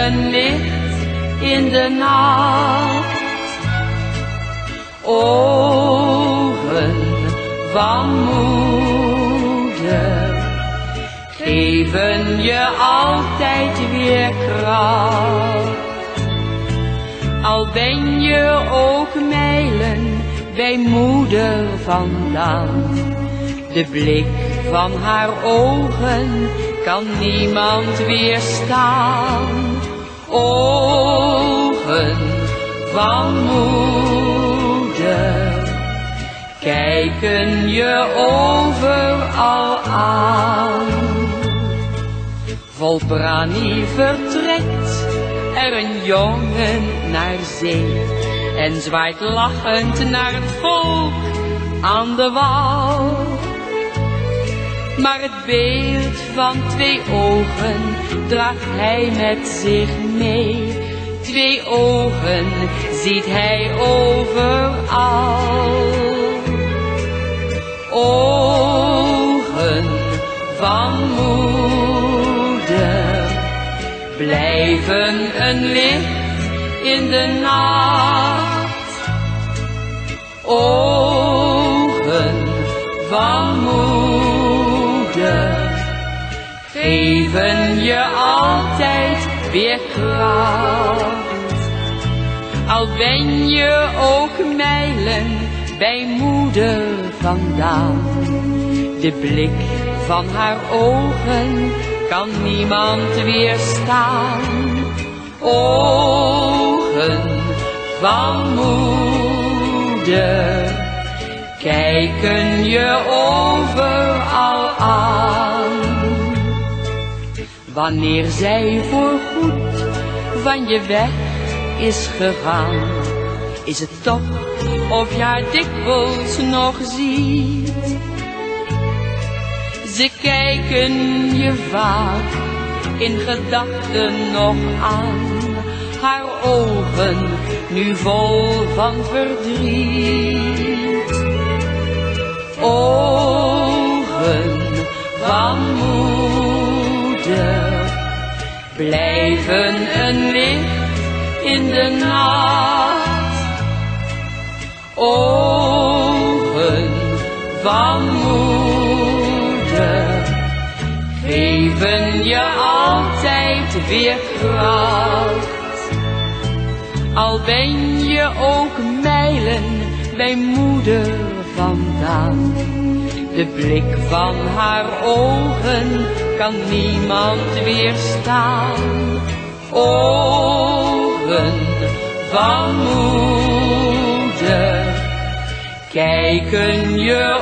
een licht in de nacht. Ogen van moeder geven je altijd weer kracht. Al ben je ook mijlen bij moeder vandaan, de blik van haar ogen kan niemand weerstaan. Ogen van moeder kijken je overal aan. Vol brani vertrekt er een jongen naar zee en zwaait lachend naar het volk aan de wal. Maar het beeld van twee ogen draagt hij met zich mee. Twee ogen ziet hij overal. Ogen van moeder blijven een licht in de nacht. Ogen van moeder geven je altijd weer kracht. Al ben je ook mijlen bij moeder vandaan, de blik van haar ogen kan niemand weerstaan. Ogen van moeder kijken je overal aan. Wanneer zij voorgoed van je weg is gegaan, is het toch of je haar dikwijls nog ziet. Ze kijken je vaak in gedachten nog aan, haar ogen nu vol van verdriet. Ogen van moeder blijven een licht in de nacht. Ogen van moeder geven je altijd weer kracht. Al ben je ook mijlen bij moeder vandaan, de blik van haar ogen kan niemand weerstaan. Ogen van moeder kijken je